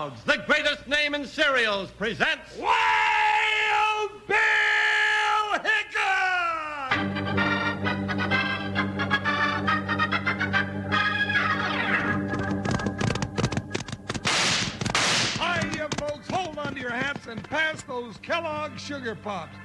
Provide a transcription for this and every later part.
Kellogg's, the greatest name in cereals, presents Wild Bill Hickok! Hi, you folks, hold on to your hats and pass those Kellogg's Sugar Pops.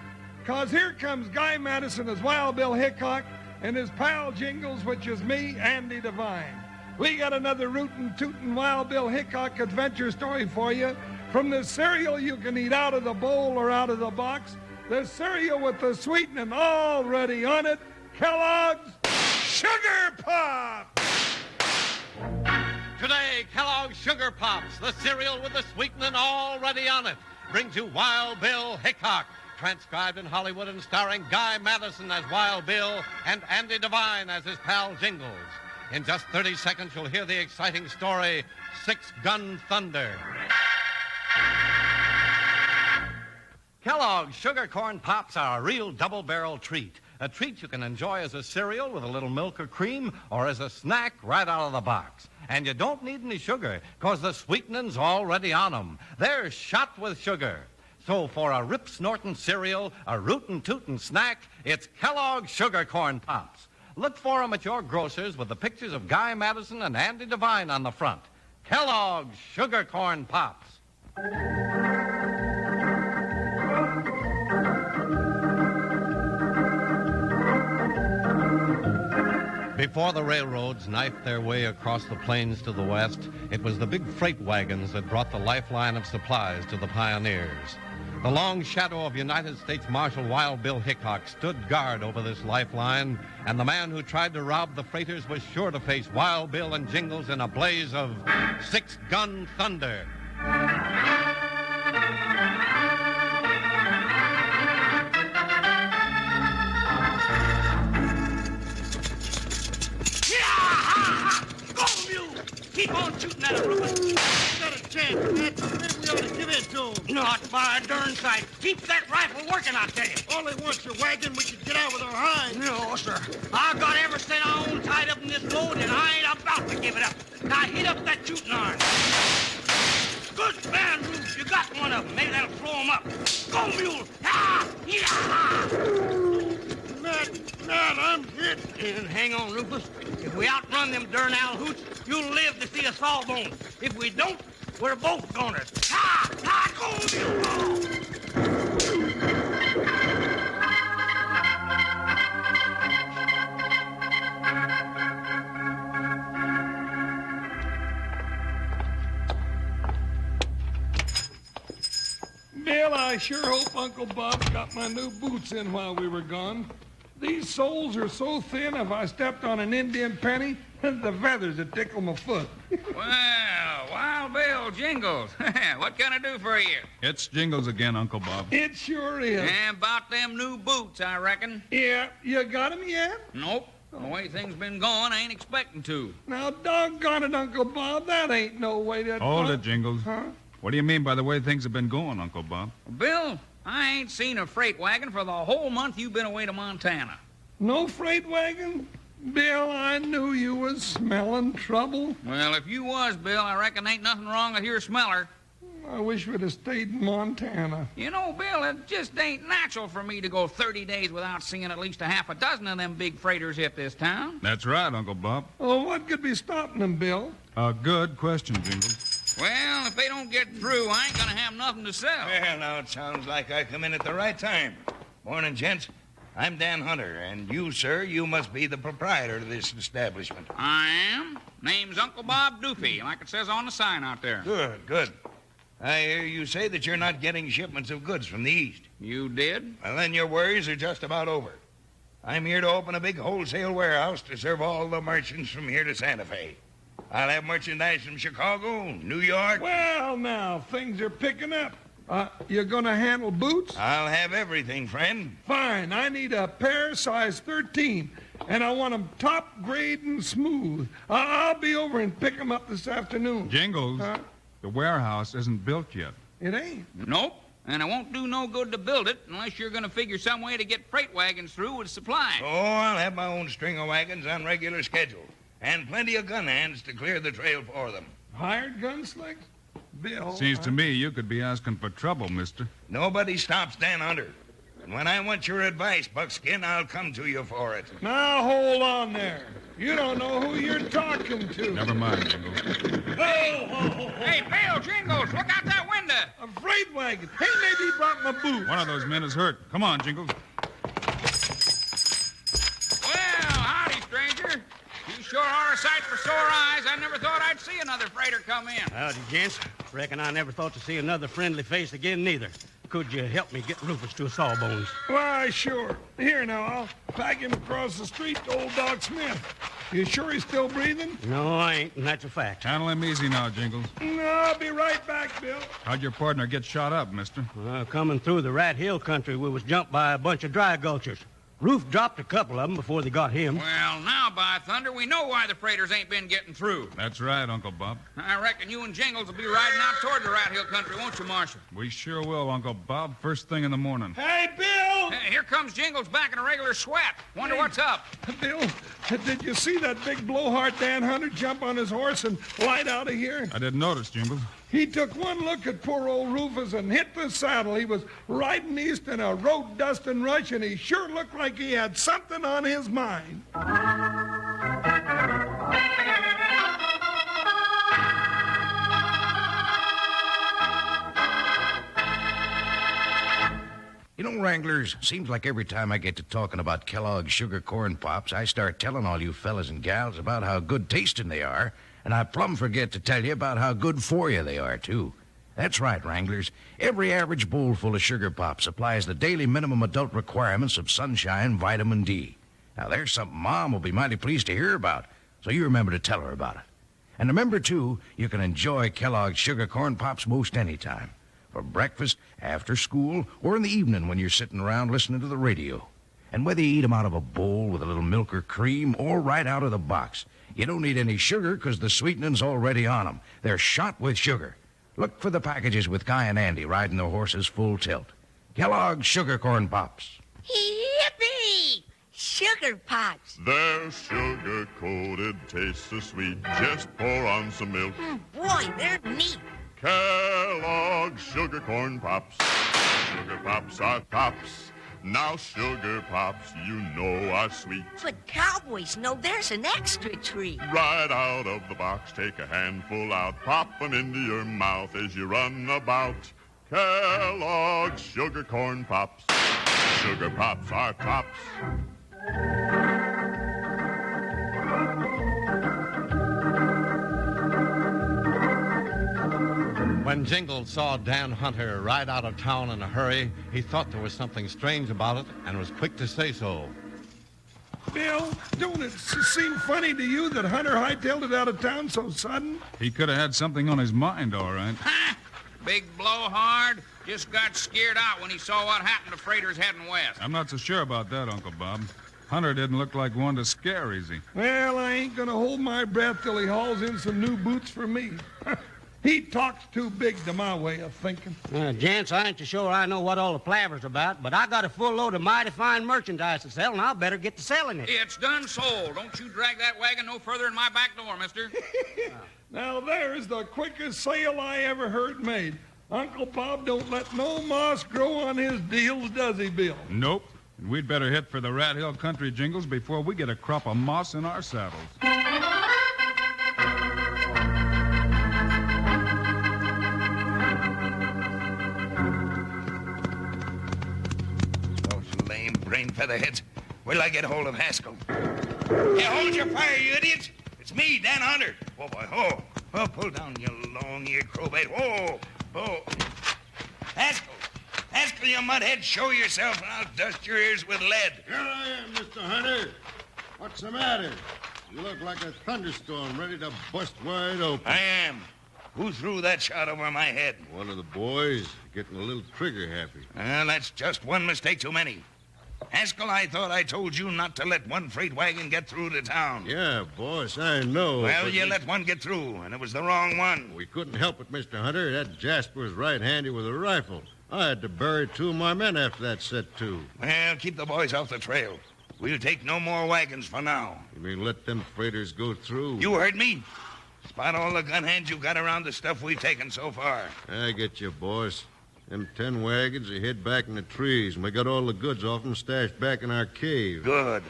'Cause here comes Guy Madison as Wild Bill Hickok and his pal Jingles, which is me, Andy Devine. We got another rootin' tootin' Wild Bill Hickok adventure story for you. From the cereal you can eat out of the bowl or out of the box, the cereal with the sweetening already on it, Kellogg's Sugar Pop! Today, Kellogg's Sugar Pops, the cereal with the sweetening already on it, brings you Wild Bill Hickok, transcribed in Hollywood and starring Guy Madison as Wild Bill and Andy Devine as his pal Jingles. In just 30 seconds, you'll hear the exciting story, Six Gun Thunder. Kellogg's Sugar Corn Pops are a real double-barrel treat. A treat you can enjoy as a cereal with a little milk or cream or as a snack right out of the box. And you don't need any sugar because the sweetening's already on them. They're shot with sugar. So for a rip-snorting cereal, a rootin'-tootin' snack, it's Kellogg's Sugar Corn Pops. Look for them at your grocer's with the pictures of Guy Madison and Andy Devine on the front. Kellogg's Sugar Corn Pops. Before the railroads knifed their way across the plains to the west, it was the big freight wagons that brought the lifeline of supplies to the pioneers. The long shadow of United States Marshal Wild Bill Hickok stood guard over this lifeline, and the man who tried to rob the freighters was sure to face Wild Bill and Jingles in a blaze of six-gun thunder. Keep on shooting at it, Rufus. Ain't got a chance, Matt. Maybe we ought to give in to him. Not by a darn sight. Keep that rifle working, I tell you. All they want's your wagon. We could get out with our hinds. No, sir. I've got every cent I own tied up in this load, and I ain't about to give it up. Now hit up that shooting iron. Good man, Rufus. You got one of them. Maybe that'll slow him up. Go, mule. Ah! Yeah! Matt, I'm hit. And hang on, Rufus. If we outrun them darn owl hoots, you'll live to see a sawbone. If we don't, we're both goners. Ha! Ha! Go, mule! Bill, I sure hope Uncle Bob got my new boots in while we were gone. These soles are so thin, if I stepped on an Indian penny, the feathers would tickle my foot. Well, Wild Bill, Jingles. What can I do for you? It's Jingles again, Uncle Bob. It sure is. And about them new boots, I reckon. Yeah, you got 'em yet? Nope. The way things been going, I ain't expecting to. Now, doggone it, Uncle Bob, that ain't no way to... Hold it, Jingles. Huh? What do you mean by the way things have been going, Uncle Bob? Bill, I ain't seen a freight wagon for the whole month you've been away to Montana. No freight wagon? Bill, I knew you was smelling trouble. Well, if you was, Bill, I reckon ain't nothing wrong with your smeller. I wish we'd have stayed in Montana. You know, Bill, it just ain't natural for me to go 30 days without seeing at least a half a dozen of them big freighters hit this town. That's right, Uncle Bob. Oh, what could be stopping them, Bill? A good question, Jingles. Well, if they don't get through, I ain't gonna have nothing to sell. Well, now it sounds like I come in at the right time. Morning, gents. I'm Dan Hunter, and you, sir, you must be the proprietor of this establishment. I am. Name's Uncle Bob Doofy, like it says on the sign out there. Good, good. I hear you say that you're not getting shipments of goods from the east. You did? Well, then your worries are just about over. I'm here to open a big wholesale warehouse to serve all the merchants from here to Santa Fe. I'll have merchandise from Chicago, New York. Well, now, things are picking up. You're gonna handle boots? I'll have everything, friend. Fine. I need a pair size 13, and I want 'em top grade and smooth. I'll be over and pick 'em up this afternoon. Jingles, the warehouse isn't built yet. It ain't. Nope. And it won't do no good to build it unless you're going to figure some way to get freight wagons through with supplies. Oh, I'll have my own string of wagons on regular schedule, and plenty of gun hands to clear the trail for them. Hired gunslicks? Bill. Seems to me you could be asking for trouble, mister. Nobody stops Dan Hunter. And when I want your advice, Buckskin, I'll come to you for it. Now, hold on there. You don't know who you're talking to. Never mind, Jingles. Hey, Bill, Jingles, look out that window. A freight wagon. Hey, maybe he brought my boots. One of those men is hurt. Come on, Jingles. Well, howdy, stranger. You sure are a sight for sore eyes. I never thought I'd see another freighter come in. Howdy, gents. Reckon I never thought to see another friendly face again, neither. Could you help me get Rufus to a sawbones? Why, sure. Here, now, I'll pack him across the street to old Doc Smith. You sure he's still breathing? No, I ain't, and that's a fact. Handle him easy now, Jingles. No, I'll be right back, Bill. How'd your partner get shot up, mister? Coming through the Rat Hill country, we was jumped by a bunch of dry gulchers. Roof dropped a couple of them before they got him. Well, now, by thunder, we know why the freighters ain't been getting through. That's right, Uncle Bob. I reckon you and Jingles will be riding out toward the Rat Hill country, won't you, Marshal? We sure will, Uncle Bob. First thing in the morning. Hey, Bill! Hey, here comes Jingles back in a regular sweat. Wonder what's up. Bill, did you see that big blowhard Dan Hunter jump on his horse and light out of here? I didn't notice, Jingles. He took one look at poor old Rufus and hit the saddle. He was riding east in a road dusting rush, and he sure looked like he had something on his mind. You know, Wranglers, seems like every time I get to talking about Kellogg's Sugar Corn Pops, I start telling all you fellas and gals about how good tasting they are, and I plumb forget to tell you about how good for you they are, too. That's right, Wranglers. Every average bowl full of Sugar Pops supplies the daily minimum adult requirements of sunshine, vitamin D. Now, there's something Mom will be mighty pleased to hear about, so you remember to tell her about it. And remember, too, you can enjoy Kellogg's Sugar Corn Pops most any time. For breakfast, after school, or in the evening when you're sitting around listening to the radio. And whether you eat them out of a bowl with a little milk or cream or right out of the box, you don't need any sugar because the sweetening's already on them. They're shot with sugar. Look for the packages with Guy and Andy riding their horses full tilt. Kellogg's Sugar Corn Pops. Yippee! Sugar Pops. They're sugar-coated, taste so sweet. Just pour on some milk. Boy, they're neat. Kellogg's Sugar Corn Pops. Sugar Pops are tops. Now Sugar Pops, you know, are sweet. But cowboys know there's an extra treat. Right out of the box, take a handful out. Pop 'em into your mouth as you run about. Kellogg's Sugar Corn Pops. Sugar Pops are tops. When Jingles saw Dan Hunter ride out of town in a hurry, he thought there was something strange about it and was quick to say so. Bill, don't it seem funny to you that Hunter hightailed it out of town so sudden? He could have had something on his mind, all right. Ha! Big blowhard just got scared out when he saw what happened to freighters heading west. I'm not so sure about that, Uncle Bob. Hunter didn't look like one to scare easy. Well, I ain't gonna hold my breath till he hauls in some new boots for me. He talks too big to my way of thinking. Gents, I ain't so sure I know what all the plaver's about, but I got a full load of mighty fine merchandise to sell, and I'll better get to selling it. It's done sold. Don't you drag that wagon no further than my back door, mister. Now there's the quickest sale I ever heard made. Uncle Bob don't let no moss grow on his deals, does he, Bill? Nope. And we'd better hit for the Rat Hill country, Jingles, before we get a crop of moss in our saddles. Those lame brain featherheads. Where'll I get hold of Haskell? Hey, hold your fire, you idiots. It's me, Dan Hunter. Oh, boy, oh. Oh, pull down, you long-eared crowbait. Whoa, oh. Haskell, you mudhead, show yourself, and I'll dust your ears with lead. Here I am, Mr. Hunter. What's the matter? You look like a thunderstorm ready to bust wide open. I am. Who threw that shot over my head? One of the boys getting a little trigger happy. Well, that's just one mistake too many. Haskell, I thought I told you not to let one freight wagon get through to town. Yeah, boss, I know. Well, but you let one get through, and it was the wrong one. We couldn't help it, Mr. Hunter. That Jasper was right-handy with a rifle. I had to bury two of my men after that set to. Well, keep the boys off the trail. We'll take no more wagons for now. You mean let them freighters go through? You heard me. Spot all the gun hands you got around the stuff we've taken so far. I get you, boss. Them 10 wagons are hid back in the trees, and we got all the goods off them stashed back in our cave. Good.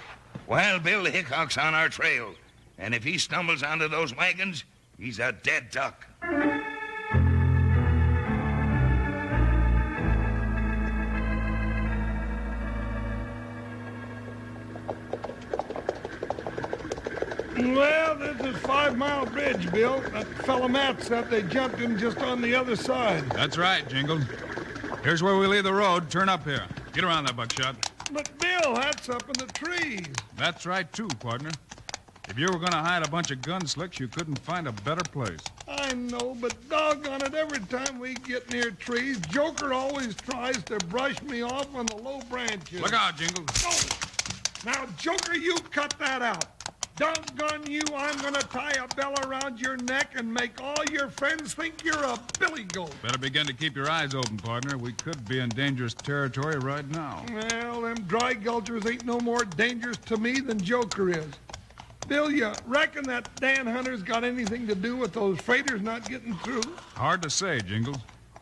Wild Bill Hickok's on our trail. And if he stumbles onto those wagons, he's a dead duck. Well, this is 5 Mile Bridge, Bill. That fella Matt said they jumped in just on the other side. That's right, Jingles. Here's where we leave the road. Turn up here. Get around that buckshot. But, Bill, that's up in the trees. That's right, too, partner. If you were going to hide a bunch of gun slicks, you couldn't find a better place. I know, but doggone it, every time we get near trees, Joker always tries to brush me off on the low branches. Look out, Jingles. Oh. Now, Joker, you cut that out. Doggone you, I'm going to tie a bell around your neck and make all your friends think you're a billy goat. Better begin to keep your eyes open, partner. We could be in dangerous territory right now. Well, them dry gulchers ain't no more dangerous to me than Joker is. Bill, you reckon that Dan Hunter's got anything to do with those freighters not getting through? Hard to say, Jingles.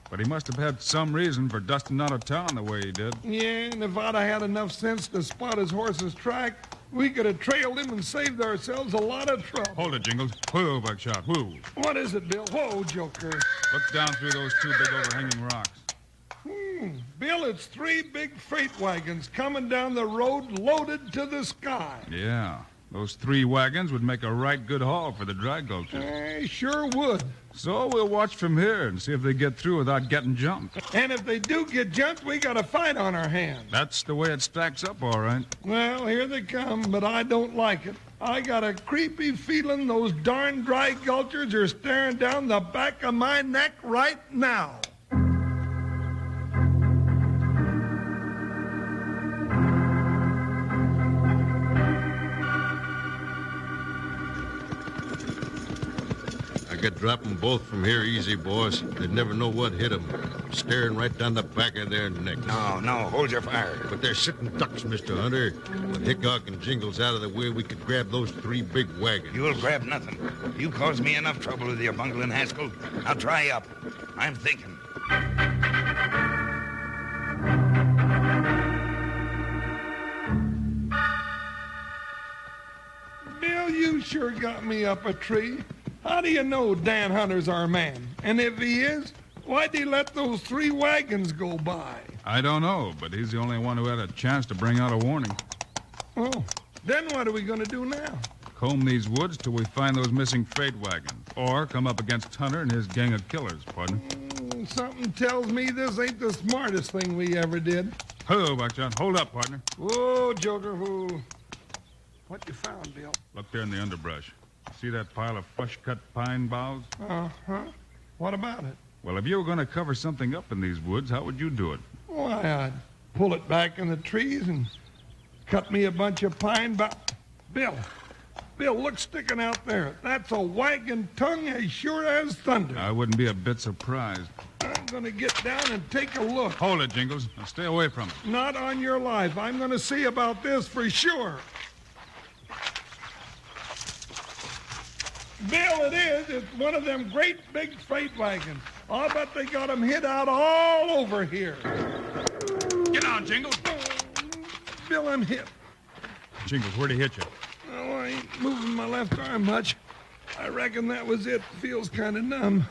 But he must have had some reason for dusting out of town the way he did. Yeah, and if I'd have had enough sense to spot his horse's track, we could have trailed him and saved ourselves a lot of trouble. Hold it, Jingles. Whoa, buckshot, whoa. What is it, Bill? Whoa, Joker. Look down through those 2 big overhanging rocks. Bill, it's 3 big freight wagons coming down the road loaded to the sky. Yeah. Those 3 wagons would make a right good haul for the dry gulcher. Sure would. So we'll watch from here and see if they get through without getting jumped. And if they do get jumped, we got a fight on our hands. That's the way it stacks up, all right. Well, here they come, but I don't like it. I got a creepy feeling those darn dry gulchers are staring down the back of my neck right now. I could drop them both from here easy, boss. They'd never know what hit them. Staring right down the back of their necks. No, hold your fire. But they're sitting ducks, Mr. Hunter. With Hickok and Jingles out of the way, we could grab those 3 big wagons. You'll grab nothing. You caused me enough trouble with your bungling Haskell. Now dry up. I'm thinking. Bill, you sure got me up a tree. How do you know Dan Hunter's our man? And if he is, why'd he let those 3 wagons go by? I don't know, but he's the only one who had a chance to bring out a warning. Oh, then what are we going to do now? Comb these woods till we find those missing freight wagons. Or come up against Hunter and his gang of killers, pardon. Something tells me this ain't the smartest thing we ever did. Hello, Buckshot. Hold up, partner. Whoa, Joker, whoa. What you found, Bill? Look there in the underbrush. See that pile of fresh-cut pine boughs? Uh-huh. What about it? Well, if you were going to cover something up in these woods, how would you do it? Why, I'd pull it back in the trees and cut me a bunch of pine boughs. Bill, look sticking out there. That's a wagon tongue as sure as thunder. I wouldn't be a bit surprised. I'm going to get down and take a look. Hold it, Jingles. Now stay away from it. Not on your life. I'm going to see about this for sure. Bill, it is. It's one of them great big freight wagons. I'll bet they got them hid out all over here. Get on, Jingles. Bill, I'm hit. Jingles, where'd he hit you? Oh, I ain't moving my left arm much. I reckon that was it. Feels kind of numb.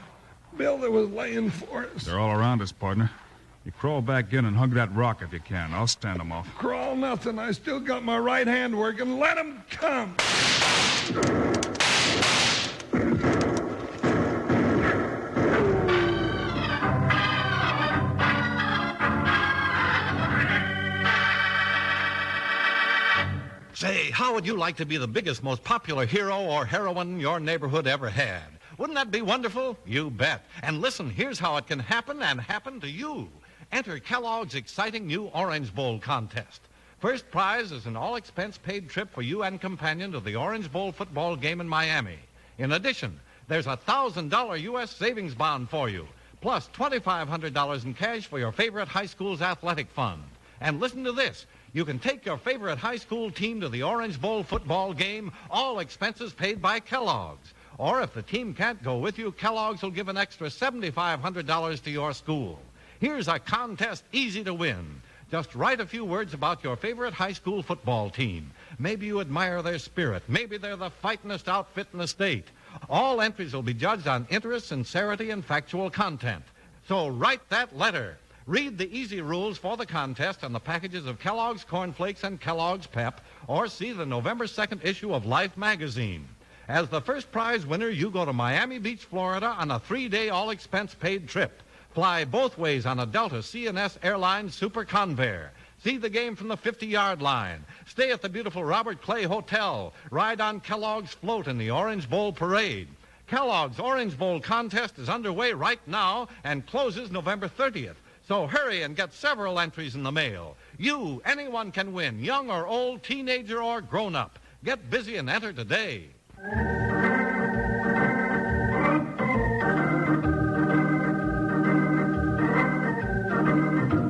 Bill, they was laying for us. They're all around us, partner. You crawl back in and hug that rock if you can. I'll stand them off. Crawl nothing. I still got my right hand working. Let them come. Say, how would you like to be the biggest, most popular hero or heroine your neighborhood ever had? Wouldn't that be wonderful? You bet. And listen, here's how it can happen and happen to you. Enter Kellogg's exciting new Orange Bowl contest. First prize is an all-expense-paid trip for you and companion to the Orange Bowl football game in Miami. In addition, there's a $1,000 U.S. savings bond for you, plus $2,500 in cash for your favorite high school's athletic fund. And listen to this. You can take your favorite high school team to the Orange Bowl football game, all expenses paid by Kellogg's. Or if the team can't go with you, Kellogg's will give an extra $7,500 to your school. Here's a contest easy to win. Just write a few words about your favorite high school football team. Maybe you admire their spirit. Maybe they're the fightingest outfit in the state. All entries will be judged on interest, sincerity, and factual content. So write that letter. Read the easy rules for the contest on the packages of Kellogg's Corn Flakes and Kellogg's Pep, or see the November 2nd issue of Life magazine. As the first prize winner, you go to Miami Beach, Florida on a 3-day all-expense-paid trip. Fly both ways on a Delta CNS Airlines Super Convair. See the game from the 50-yard line. Stay at the beautiful Robert Clay Hotel. Ride on Kellogg's float in the Orange Bowl Parade. Kellogg's Orange Bowl contest is underway right now and closes November 30th. So hurry and get several entries in the mail. You, anyone can win, young or old, teenager or grown-up. Get busy and enter today.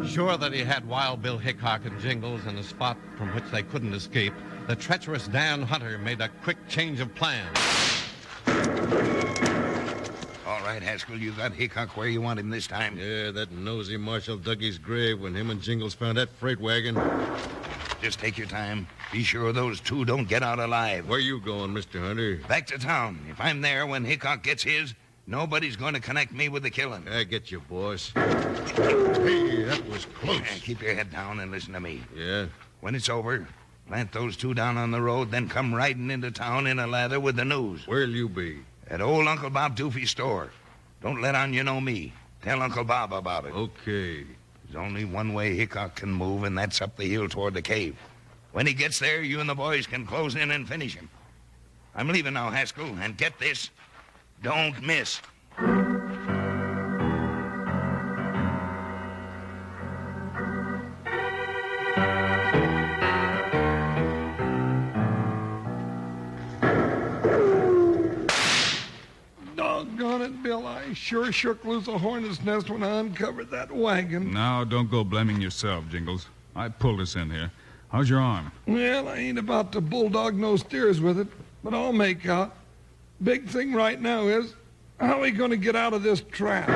Sure that he had Wild Bill Hickok and Jingles in a spot from which they couldn't escape, the treacherous Dan Hunter made a quick change of plans. All right, Haskell, you got Hickok where you want him this time. Yeah, that nosy marshal dug his grave when him and Jingles found that freight wagon. Just take your time. Be sure those two don't get out alive. Where you going, Mr. Hunter? Back to town. If I'm there when Hickok gets his, nobody's going to connect me with the killing. I get you, boss. Hey, that was close. Keep your head down and listen to me. Yeah? When it's over, plant those two down on the road, then come riding into town in a lather with the news. Where'll you be? At old Uncle Bob Doofy's store. Don't let on you know me. Tell Uncle Bob about it. Okay. There's only one way Hickok can move, and that's up the hill toward the cave. When he gets there, you and the boys can close in and finish him. I'm leaving now, Haskell, and get this. Don't miss. Doggone it, Bill. I sure shook loose a hornet's nest when I uncovered that wagon. Now, don't go blaming yourself, Jingles. I pulled us in here. How's your arm? Well, I ain't about to bulldog no steers with it, but I'll make out. Big thing right now is, how are we going to get out of this trap?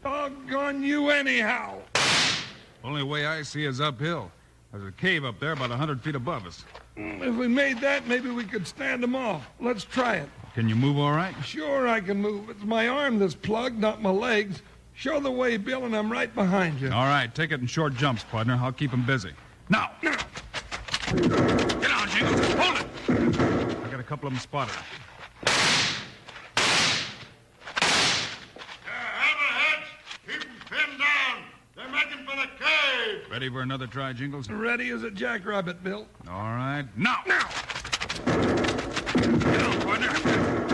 Doggone you anyhow. Only way I see is uphill. There's a cave up there about 100 feet above us. If we made that, maybe we could stand them off. Let's try it. Can you move all right? Sure I can move. It's my arm that's plugged, not my legs. Show the way, Bill, and I'm right behind you. All right, take it in short jumps, partner. I'll keep him busy. Now! Now. Get on, Jingles. Hold it! I got a couple of them spotted. Hammerheads! Keep them pinned down! They're making for the cave! Ready for another try, Jingles? Ready as a jackrabbit, Bill. All right. Now! Now! Get on, partner.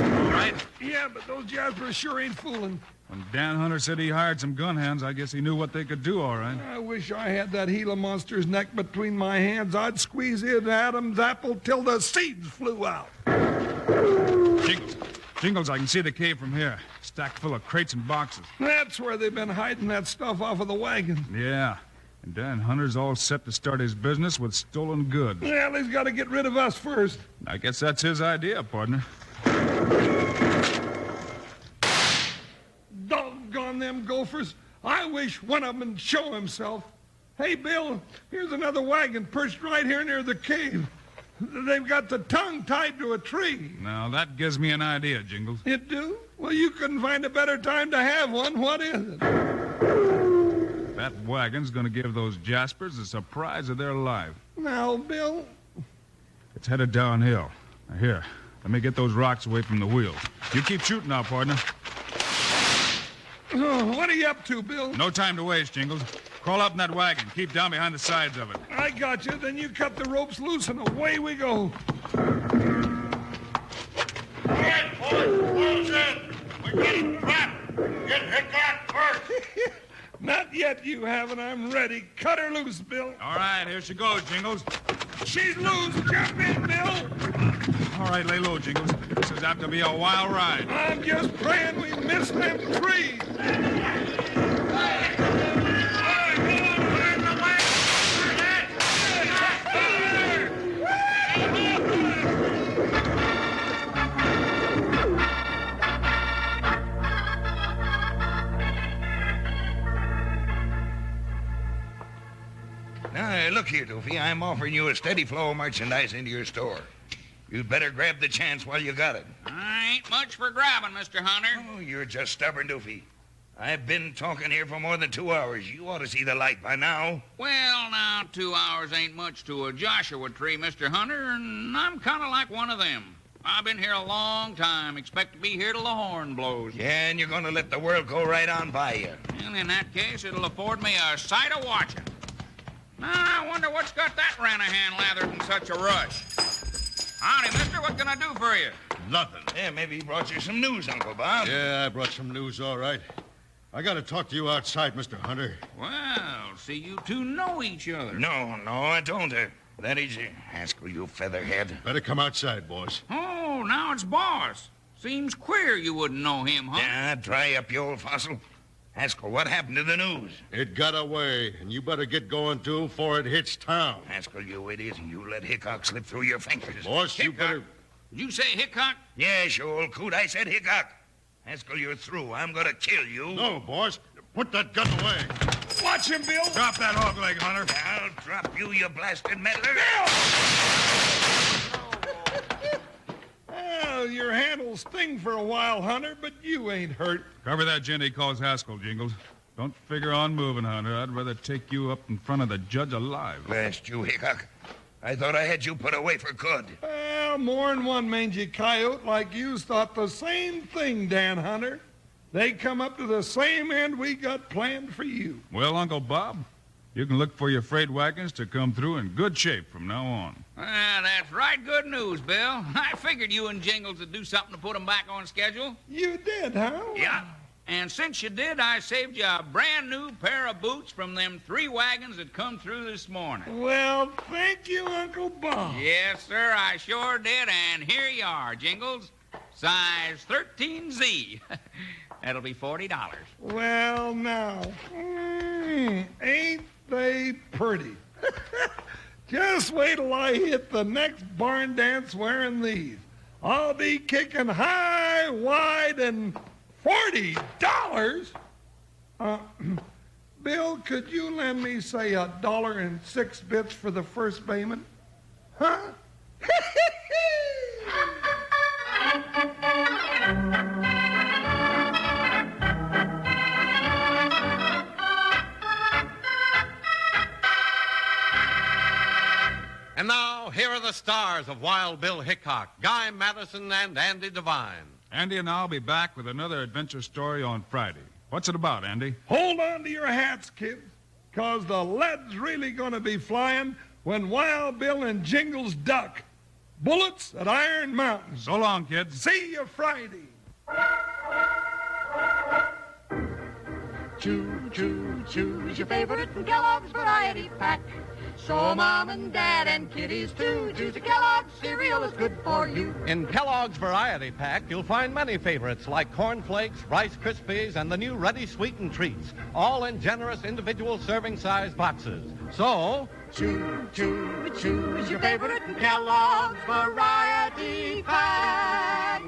All right. Yeah, but those jaspers sure ain't fooling. When Dan Hunter said he hired some gun hands, I guess he knew what they could do, all right. I wish I had that Gila monster's neck between my hands. I'd squeeze in Adam's apple till the seeds flew out. Jingles, I can see the cave from here. Stacked full of crates and boxes. That's where they've been hiding that stuff off of the wagon. Yeah. And Dan Hunter's all set to start his business with stolen goods. Well, he's got to get rid of us first. I guess that's his idea, partner. Doggone them gophers. I wish one of them would show himself. Hey, Bill, here's another wagon perched right here near the cave. They've got the tongue tied to a tree. Now, that gives me an idea, Jingles. It do? Well, you couldn't find a better time to have one. What is it? That wagon's going to give those jaspers the surprise of their life. Now, Bill. It's headed downhill. Now, here, let me get those rocks away from the wheels. You keep shooting now, partner. Oh, what are you up to, Bill? No time to waste, Jingles. Crawl up in that wagon. Keep down behind the sides of it. I got you. Then you cut the ropes loose and away we go. All right, boys, close in. We're getting trapped. Get Hickok first. Not yet, you haven't. I'm ready. Cut her loose, Bill. All right, here she goes, Jingles. She's loose. Jump in, Bill. All right, lay low, Jingles. This is apt to be a wild ride. I'm just praying we miss them trees. look here, Doofy. I'm offering you a steady flow of merchandise into your store. You'd better grab the chance while you got it. I ain't much for grabbing, Mr. Hunter. Oh, you're just stubborn, Doofy. I've been talking here for more than 2 hours. You ought to see the light by now. Well, now, 2 hours ain't much to a Joshua tree, Mr. Hunter, and I'm kind of like one of them. I've been here a long time. Expect to be here till the horn blows. Yeah, and you're going to let the world go right on by you. And in that case, it'll afford me a sight of watching. Now, I wonder what's got that Ranahan lathered in such a rush. Howdy, mister. What can I do for you? Nothing. Yeah, maybe he brought you some news, Uncle Bob. Yeah, I brought some news, all right. I got to talk to you outside, Mr. Hunter. Well, see, you two know each other. No, I don't. That is, Haskell, you featherhead. Better come outside, boss. Oh, now it's Boss. Seems queer you wouldn't know him, huh? Yeah, dry up, you old fossil. Haskell, what happened to the news? It got away, and you better get going, too, before it hits town. Haskell, you idiot. You let Hickok slip through your fingers. Boss, you Hickok? better... Did you say Hickok? Yes, you old coot. I said Hickok. Haskell, you're through. I'm going to kill you. No, boss. Put that gun away. Watch him, Bill. Drop that hog leg, Hunter. I'll drop you, you blasted meddler. Well, your hand'll sting for a while, Hunter, but you ain't hurt. Cover that gent he calls Haskell, Jingles. Don't figure on moving, Hunter. I'd rather take you up in front of the judge alive. Blast you, Hickok. I thought I had you put away for good. Well, more'n one mangy coyote like you's thought the same thing, Dan Hunter. They come up to the same end we got planned for you. Well, Uncle Bob, you can look for your freight wagons to come through in good shape from now on. That's right good news, Bill. I figured you and Jingles would do something to put 'em back on schedule. You did, huh? Yeah. And since you did, I saved you a brand new pair of boots from them 3 wagons that come through this morning. Well, thank you, Uncle Bob. Yes, sir, I sure did. And here you are, Jingles. Size 13Z. That'll be $40. Well, now, ain't they pretty? Just wait till I hit the next barn dance wearing these. I'll be kicking high, wide, and $40? Bill, could you lend me, say, $1.06 for the first payment? Huh? And now, here are the stars of Wild Bill Hickok, Guy Madison, and Andy Devine. Andy and I'll be back with another adventure story on Friday. What's it about, Andy? Hold on to your hats, kids, because the lead's really going to be flying when Wild Bill and Jingles duck. Bullets at Iron Mountain. So long, kids. See you Friday. Choose your favorite Kellogg's Variety Pack. So Mom and Dad and kiddies too. Choose a Kellogg's cereal is good for you. In Kellogg's Variety Pack, you'll find many favorites like Corn Flakes, Rice Krispies, and the new Ready Sweetened Treats, all in generous individual serving-size boxes. So, Choose your favorite Kellogg's Variety Pack.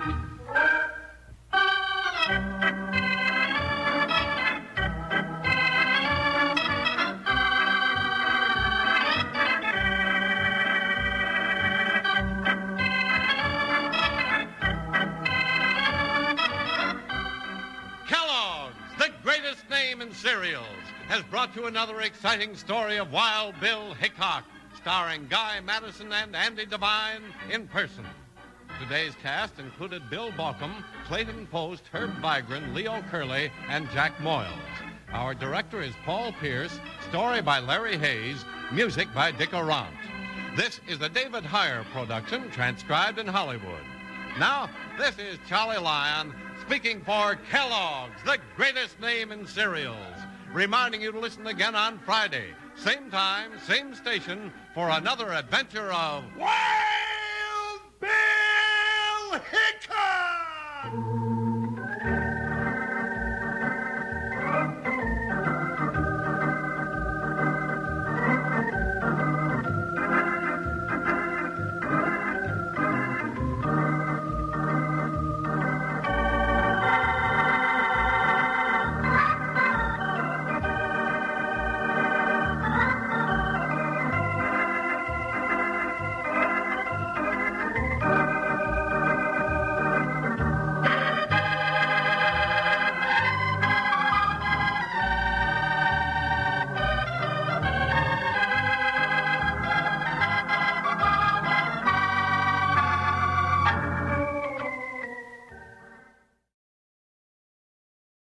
Kellogg's, the greatest name in cereals, has brought you another exciting story of Wild Bill Hickok, starring Guy Madison and Andy Devine in person. Today's cast included Bill Balcom, Clayton Post, Herb Vigran, Leo Curley, and Jack Moyles. Our director is Paul Pierce, story by Larry Hayes, music by Dick Arant. This is a David Heyer production, transcribed in Hollywood. Now, this is Charlie Lyon speaking for Kellogg's, the greatest name in cereals, reminding you to listen again on Friday, same time, same station, for another adventure of Wild Bill Hickok!